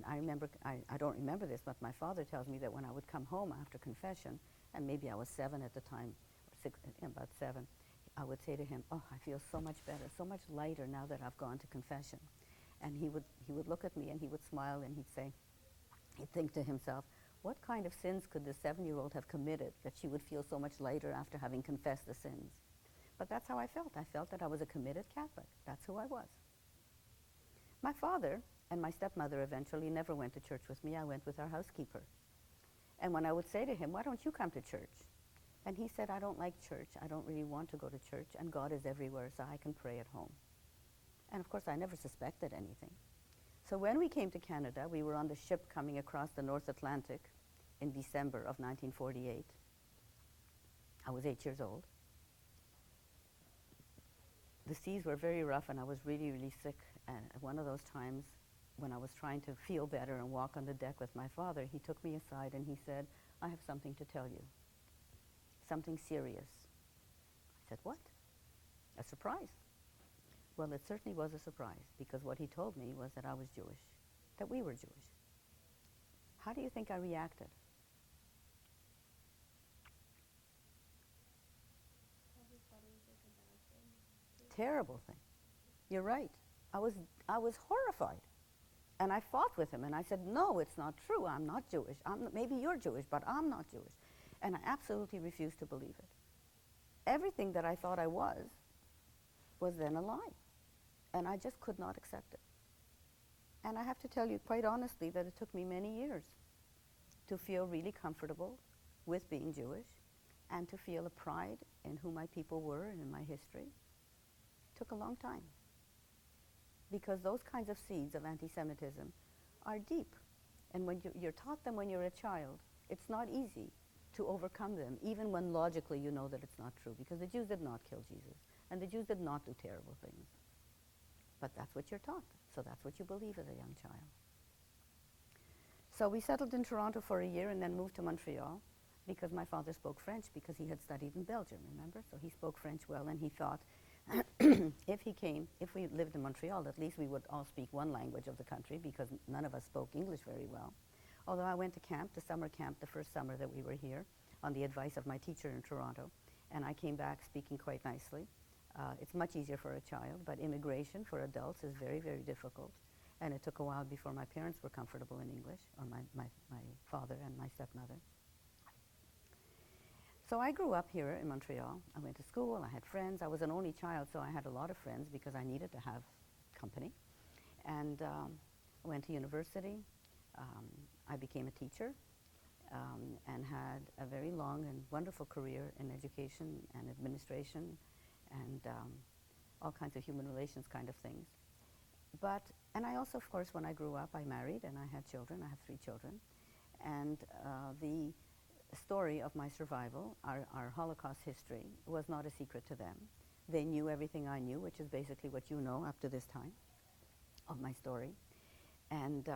A: I remember, I don't remember this, but my father tells me that when I would come home after confession, and maybe I was 7 at the time, about 7, I would say to him, oh, I feel so much better, so much lighter now that I've gone to confession. And he would look at me and he would smile and he'd think to himself, what kind of sins could this 7-year-old have committed that she would feel so much lighter after having confessed the sins? But that's how I felt. I felt that I was a committed Catholic. That's who I was. My father and my stepmother eventually never went to church with me. I went with our housekeeper. And when I would say to him, why don't you come to church? And he said, I don't like church. I don't really want to go to church, and God is everywhere, so I can pray at home. And of course, I never suspected anything. So when we came to Canada, we were on the ship coming across the North Atlantic in December of 1948. I was 8 years old. The seas were very rough, and I was really, really sick. And one of those times when I was trying to feel better and walk on the deck with my father, he took me aside and he said, I have something to tell you. Something serious. I said, what? A surprise. Well, it certainly was a surprise, because what he told me was that I was Jewish, that we were Jewish. How do you think I reacted? Terrible thing. You're right. I was horrified. And I fought with him, and I said, no, it's not true. I'm not Jewish. Maybe you're Jewish, but I'm not Jewish. And I absolutely refused to believe it. Everything that I thought I was then a lie. And I just could not accept it. And I have to tell you quite honestly that it took me many years to feel really comfortable with being Jewish and to feel a pride in who my people were and in my history. It took a long time. Because those kinds of seeds of anti-Semitism are deep. And when you're taught them when you're a child, it's not easy to overcome them, even when logically you know that it's not true, because the Jews did not kill Jesus, and the Jews did not do terrible things. But that's what you're taught, so that's what you believe as a young child. So we settled in Toronto for a year and then moved to Montreal, because my father spoke French, because he had studied in Belgium, remember? So he spoke French well, and he thought if we lived in Montreal, at least we would all speak one language of the country, because none of us spoke English very well. Although I went to camp, the summer camp, the first summer that we were here, on the advice of my teacher in Toronto, and I came back speaking quite nicely. It's much easier for a child, but immigration for adults is very, very difficult. And it took a while before my parents were comfortable in English, or my father and my stepmother. So I grew up here in Montreal. I went to school, I had friends. I was an only child, so I had a lot of friends because I needed to have company. And I went to university. I became a teacher and had a very long and wonderful career in education and administration and all kinds of human relations kind of things. And I also, of course, when I grew up, I married and I had children. I have 3 children. And the story of my survival, our Holocaust history, was not a secret to them. They knew everything I knew, which is basically what you know up to this time of my story. And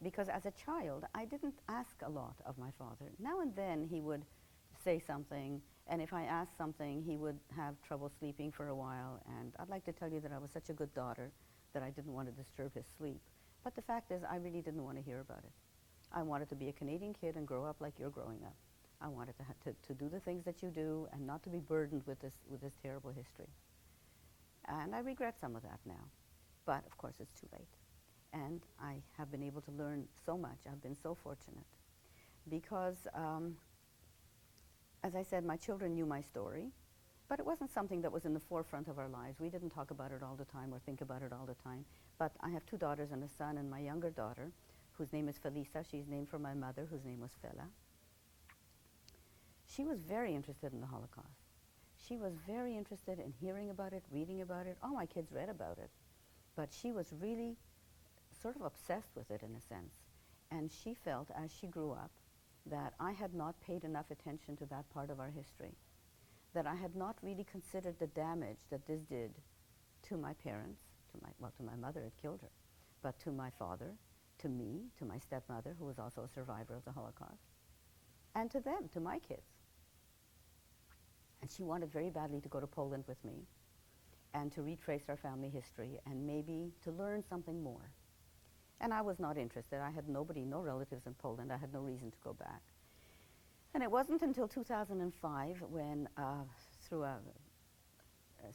A: because as a child, I didn't ask a lot of my father. Now and then he would say something, and if I asked something, he would have trouble sleeping for a while. And I'd like to tell you that I was such a good daughter that I didn't want to disturb his sleep. But the fact is, I really didn't want to hear about it. I wanted to be a Canadian kid and grow up like you're growing up. I wanted to do the things that you do and not to be burdened with this terrible history. And I regret some of that now. But of course, it's too late. And I have been able to learn so much. I've been so fortunate. Because, as I said, my children knew my story. But it wasn't something that was in the forefront of our lives. We didn't talk about it all the time or think about it all the time. But I have 2 daughters and a son, and my younger daughter, whose name is Felisa, she's named for my mother, whose name was Fela. She was very interested in the Holocaust. She was very interested in hearing about it, reading about it. All my kids read about it. But she was really sort of obsessed with it in a sense. And she felt, as she grew up, that I had not paid enough attention to that part of our history, that I had not really considered the damage that this did to my parents, to my mother, it killed her, but to my father, to me, to my stepmother, who was also a survivor of the Holocaust, and to them, to my kids. And she wanted very badly to go to Poland with me and to retrace our family history and maybe to learn something more. And I was not interested. I had no relatives in Poland. I had no reason to go back. And it wasn't until 2005 when, through a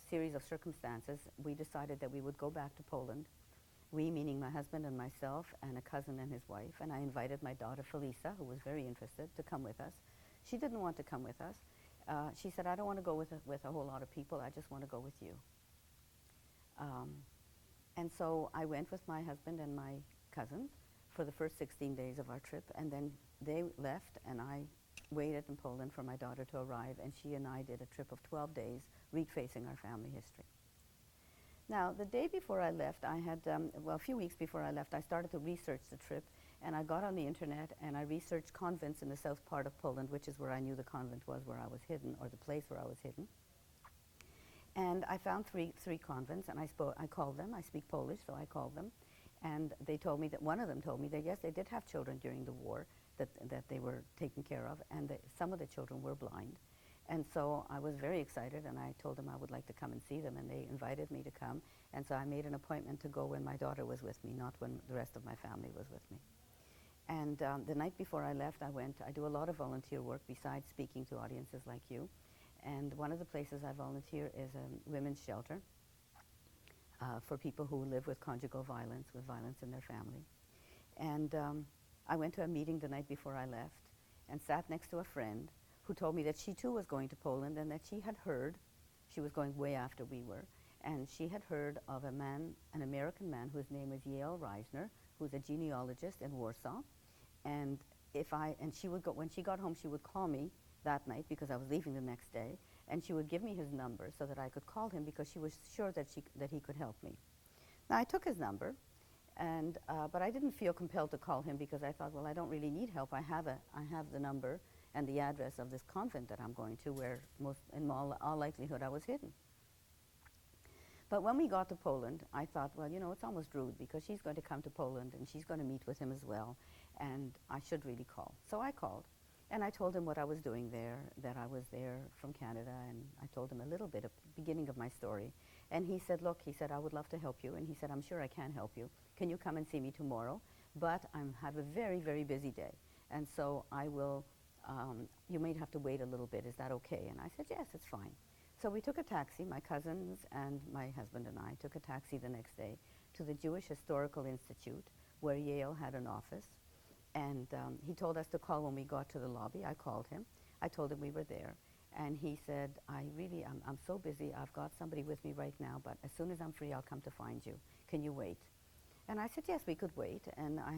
A: series of circumstances, we decided that we would go back to Poland. We, meaning my husband and myself and a cousin and his wife. And I invited my daughter, Felisa, who was very interested, to come with us. She didn't want to come with us. She said, I don't want to go with a whole lot of people. I just want to go with you. And so I went with my husband and my cousins for the first 16 days of our trip. And then they left, and I waited in Poland for my daughter to arrive. And she and I did a trip of 12 days retracing our family history. Now, the day before I left, I had, a few weeks before I left, I started to research the trip. And I got on the internet and I researched convents in the south part of Poland, which is where I knew the convent was, where I was hidden, or the place where I was hidden. And I found three convents, and I called them. I speak Polish, so I called them. And they told me that, one of them told me that, yes, they did have children during the war that they were taken care of, and that some of the children were blind. And so I was very excited, and I told them I would like to come and see them, and they invited me to come. And so I made an appointment to go when my daughter was with me, not when the rest of my family was with me. And the night before I left, I do a lot of volunteer work besides speaking to audiences like you. And one of the places I volunteer is a women's shelter for people who live with conjugal violence, with violence in their family. And I went to a meeting the night before I left and sat next to a friend who told me that she too was going to Poland, and that she had heard, she was going way after we were, and she had heard of a man, an American man whose name is Yale Reisner, who's a genealogist in Warsaw. And she would go, when she got home, she would call me that night because I was leaving the next day, and she would give me his number so that I could call him because she was sure that he could help me. Now, I took his number, and but I didn't feel compelled to call him because I thought, well, I don't really need help. I have the number and the address of this convent that I'm going to, where in all likelihood I was hidden. But when we got to Poland, I thought, well, you know, it's almost rude because she's going to come to Poland and she's going to meet with him as well, and I should really call. So I called, and I told him what I was doing there, that I was there from Canada, and I told him a little bit of the beginning of my story. And he said, look, he said, I would love to help you. And he said, I'm sure I can help you. Can you come and see me tomorrow? But I have a very, very busy day. And so I will, you may have to wait a little bit. Is that okay? And I said, yes, it's fine. So we took a taxi, my cousins and my husband and I took a taxi the next day to the Jewish Historical Institute, where Yale had an office. And he told us to call when we got to the lobby. I called him. I told him we were there. And he said, I'm so busy. I've got somebody with me right now, but as soon as I'm free, I'll come to find you. Can you wait? And I said, yes, we could wait. And I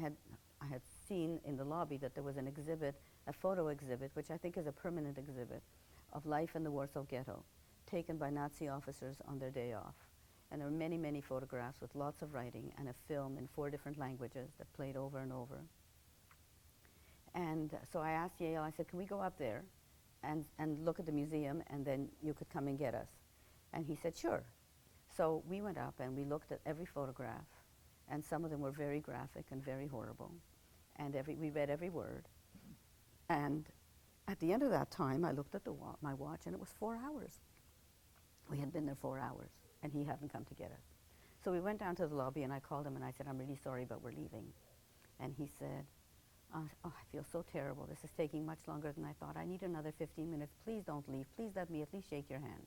A: had seen in the lobby that there was an exhibit, a photo exhibit, which I think is a permanent exhibit, of life in the Warsaw Ghetto, taken by Nazi officers on their day off. And there were many, many photographs with lots of writing and a film in 4 different languages that played over and over. And so I asked Yale, I said, can we go up there and look at the museum, and then you could come and get us? And he said, sure. So we went up and we looked at every photograph, and some of them were very graphic and very horrible. And we read every word. And at the end of that time, I looked at my watch, and it was 4 hours. We had been there 4 hours, and he hadn't come to get us. So we went down to the lobby, and I called him, and I said, I'm really sorry, but we're leaving. And he said, oh, I feel so terrible. This is taking much longer than I thought. I need another 15 minutes. Please don't leave. Please let me at least shake your hand.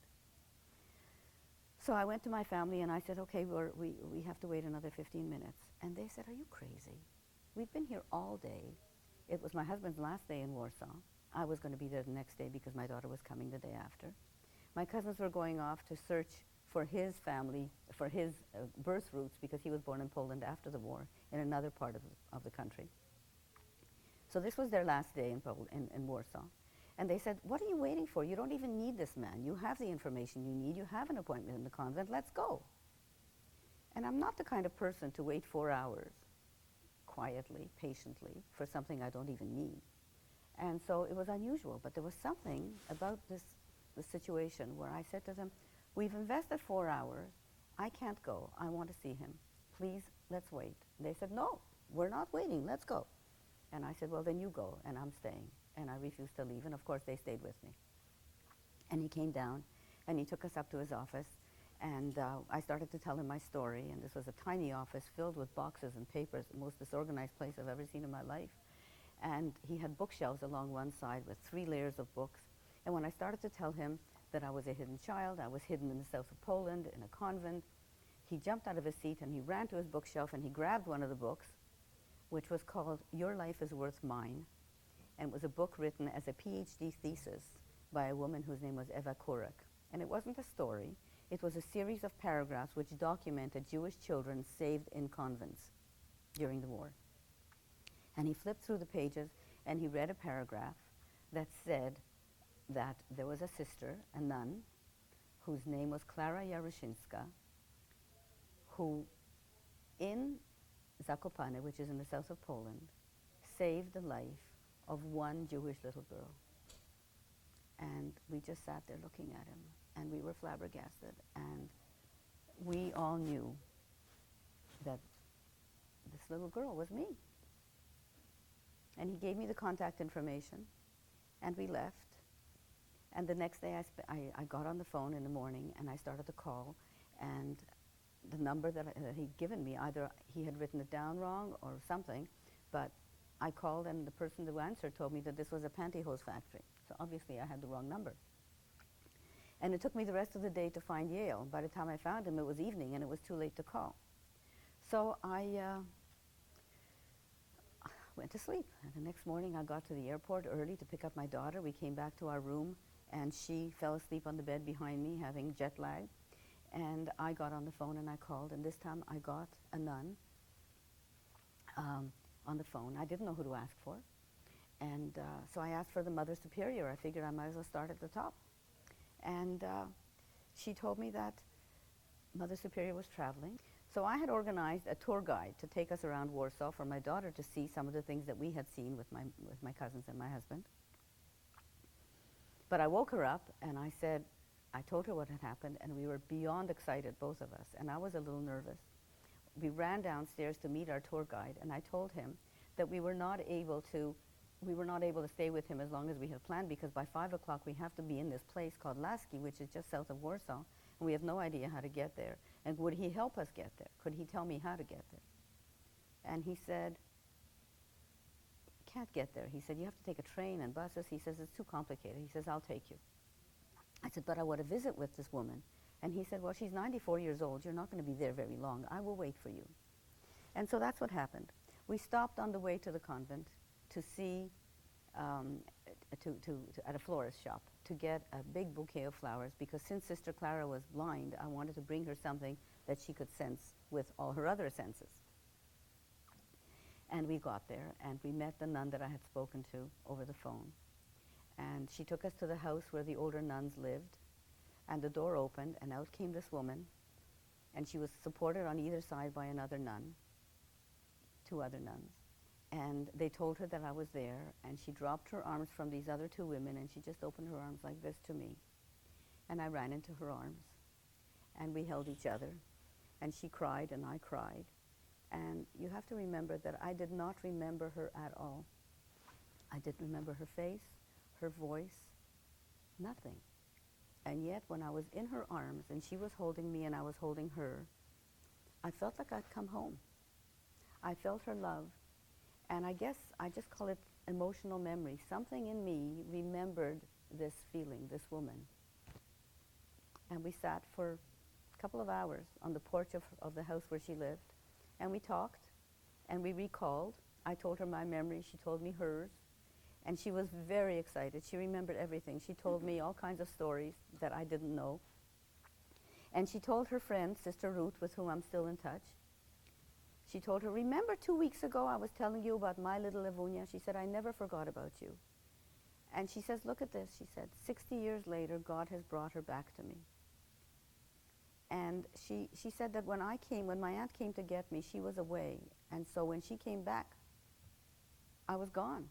A: So I went to my family, and I said, okay, we have to wait another 15 minutes. And they said, are you crazy? We've been here all day. It was my husband's last day in Warsaw. I was going to be there the next day because my daughter was coming the day after. My cousins were going off to search for his family, for his birth roots, because he was born in Poland after the war, in another part of the country. So this was their last day in Warsaw. And they said, what are you waiting for? You don't even need this man. You have the information you need. You have an appointment in the convent. Let's go. And I'm not the kind of person to wait 4 hours quietly, patiently, for something I don't even need. And so it was unusual, but there was something about the situation where I said to them, we've invested 4 hours. I can't go. I want to see him. Please, let's wait. And they said, no, we're not waiting. Let's go. And I said, well, then you go, and I'm staying. And I refused to leave, and of course they stayed with me. And he came down, and he took us up to his office, and I started to tell him my story, and this was a tiny office filled with boxes and papers, the most disorganized place I've ever seen in my life. And he had bookshelves along one side with 3 layers of books. And when I started to tell him that I was a hidden child, I was hidden in the south of Poland in a convent, he jumped out of his seat and he ran to his bookshelf and he grabbed one of the books, which was called Your Life is Worth Mine. And it was a book written as a PhD thesis by a woman whose name was Eva Kuper. And it wasn't a story. It was a series of paragraphs which documented Jewish children saved in convents during the war. And he flipped through the pages and he read a paragraph that said that there was a sister, a nun, whose name was Klara Jaroszynska, who in Zakopane, which is in the south of Poland, saved the life of one Jewish little girl. And we just sat there looking at him, and we were flabbergasted, and we all knew that this little girl was me. And he gave me the contact information, and we left. And the next day I got on the phone in the morning, and I started to call, and the number that he'd given me, either he had written it down wrong or something, but I called, and the person who answered told me that this was a pantyhose factory. So obviously I had the wrong number. And it took me the rest of the day to find Yale. By the time I found him, it was evening, and it was too late to call. So I went to sleep. And the next morning, I got to the airport early to pick up my daughter. We came back to our room, and she fell asleep on the bed behind me, having jet lag. And I got on the phone, and I called, and this time I got a nun on the phone. I didn't know who to ask for. And so I asked for the Mother Superior. I figured I might as well start at the top. And she told me that Mother Superior was traveling. So I had organized a tour guide to take us around Warsaw for my daughter to see some of the things that we had seen with my cousins and my husband. But I woke her up, and I told her what had happened, and we were beyond excited, both of us, and I was a little nervous. We ran downstairs to meet our tour guide, and I told him that we were not able to stay with him as long as we had planned, because by 5 o'clock we have to be in this place called Laski, which is just south of Warsaw, and we have no idea how to get there. And would he help us get there? Could he tell me how to get there? And he said, can't get there. He said, you have to take a train and buses. He says, it's too complicated. He says, I'll take you. I said, but I want to visit with this woman. And he said, well, she's 94 years old. You're not going to be there very long. I will wait for you. And so that's what happened. We stopped on the way to the convent to see, at a florist shop, to get a big bouquet of flowers, because since Sister Klara was blind, I wanted to bring her something that she could sense with all her other senses. And we got there, and we met the nun that I had spoken to over the phone. And she took us to the house where the older nuns lived, and the door opened, and out came this woman, and she was supported on either side by another nun, 2 other nuns. And they told her that I was there, and she dropped her arms from these other 2 women, and she just opened her arms like this to me. And I ran into her arms, and we held each other, and she cried, and I cried. And you have to remember that I did not remember her at all. I didn't remember her face, her voice, nothing. And yet, when I was in her arms, and she was holding me, and I was holding her, I felt like I'd come home. I felt her love. And I guess I just call it emotional memory. Something in me remembered this feeling, this woman. And we sat for a couple of hours on the porch of the house where she lived, and we talked, and we recalled. I told her my memory, she told me hers, and she was very excited. She remembered everything. She told me all kinds of stories that I didn't know. And she told her friend, Sister Ruth, with whom I'm still in touch, she told her, remember 2 weeks ago I was telling you about my little Evunia? She said, I never forgot about you. And she says, look at this. She said, 60 years later, God has brought her back to me. And she said that when my aunt came to get me, she was away. And so when she came back, I was gone.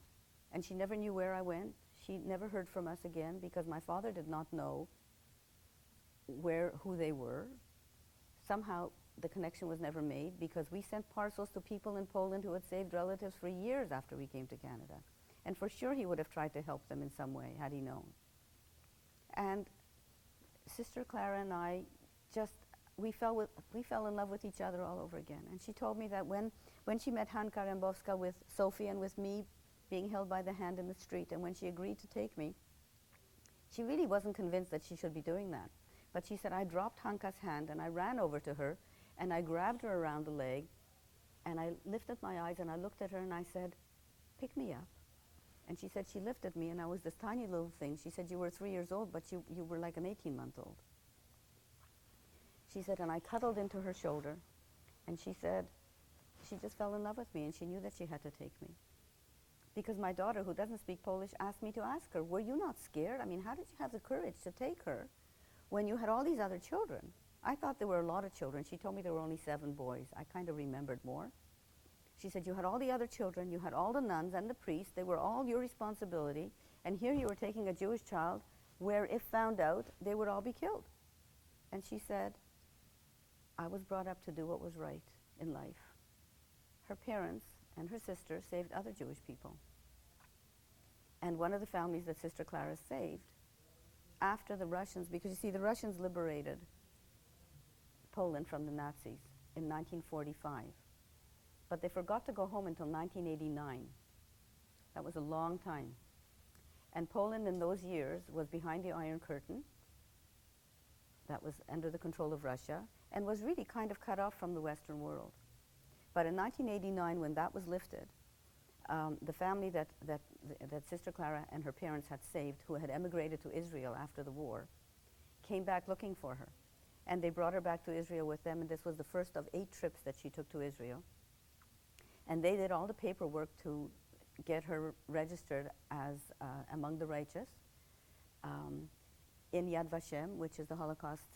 A: And she never knew where I went. She never heard from us again, because my father did not know who they were. Somehow the connection was never made, because we sent parcels to people in Poland who had saved relatives for years after we came to Canada. And for sure he would have tried to help them in some way had he known. And Sister Klara and I we fell in love with each other all over again. And she told me that when she met Hanka Rembowska with Sophie and with me being held by the hand in the street, and when she agreed to take me, she really wasn't convinced that she should be doing that. But she said, I dropped Hanka's hand, and I ran over to her, and I grabbed her around the leg, and I lifted my eyes, and I looked at her, and I said, pick me up. And she said she lifted me, and I was this tiny little thing. She said, you were 3 years old, but you were like an 18-month-old. She said, and I cuddled into her shoulder, and she said, she just fell in love with me, and she knew that she had to take me. Because my daughter, who doesn't speak Polish, asked me to ask her, were you not scared? I mean, how did you have the courage to take her when you had all these other children? I thought there were a lot of children. She told me there were only 7 boys. I kind of remembered more. She said, you had all the other children, you had all the nuns and the priests, they were all your responsibility, and here you were taking a Jewish child where, if found out, they would all be killed. And she said, I was brought up to do what was right in life. Her parents and her sister saved other Jewish people. And one of the families that Sister Klara saved, after the Russians, because you see, the Russians liberated Poland from the Nazis in 1945. But they forgot to go home until 1989. That was a long time. And Poland in those years was behind the Iron Curtain. That was under the control of Russia, and was really kind of cut off from the Western world. But in 1989, when that was lifted, the family that Sister Klara and her parents had saved, who had emigrated to Israel after the war, came back looking for her. And they brought her back to Israel with them, and this was the first of 8 trips that she took to Israel. And they did all the paperwork to get her registered as among the righteous in Yad Vashem, which is the Holocaust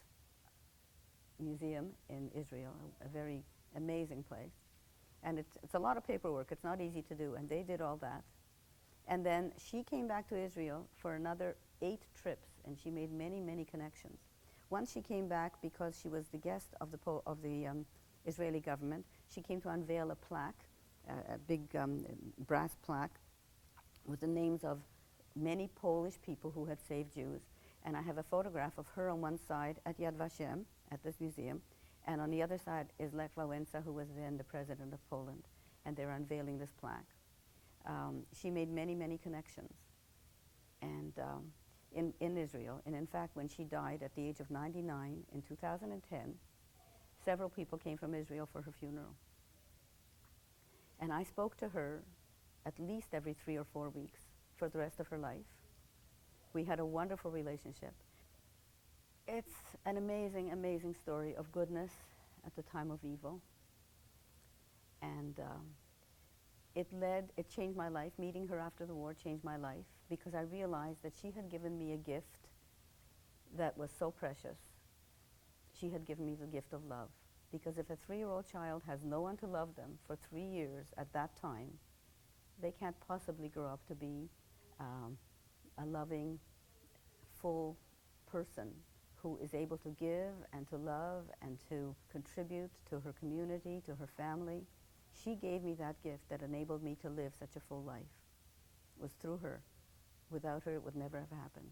A: Museum in Israel, a very amazing place. And it's a lot of paperwork. It's not easy to do, and they did all that. And then she came back to Israel for another 8 trips, and she made many, many connections. Once she came back because she was the guest of the Israeli government. She came to unveil a plaque, a big brass plaque with the names of many Polish people who had saved Jews. And I have a photograph of her on one side at Yad Vashem, at this museum, and on the other side is Lech Wałęsa, who was then the president of Poland, and they're unveiling this plaque. She made many, many connections. And in Israel. And in fact, when she died at the age of 99 in 2010, several people came from Israel for her funeral. And I spoke to her at least every 3 or 4 weeks for the rest of her life. We had a wonderful relationship. It's an amazing, amazing story of goodness at the time of evil. And it changed my life. Meeting her after the war changed my life because I realized that she had given me a gift that was so precious. She had given me the gift of love. Because if a 3-year-old child has no one to love them for 3 years at that time, they can't possibly grow up to be a loving, full person who is able to give and to love and to contribute to her community, to her family. She gave me that gift that enabled me to live such a full life. It was through her. Without her, it would never have happened.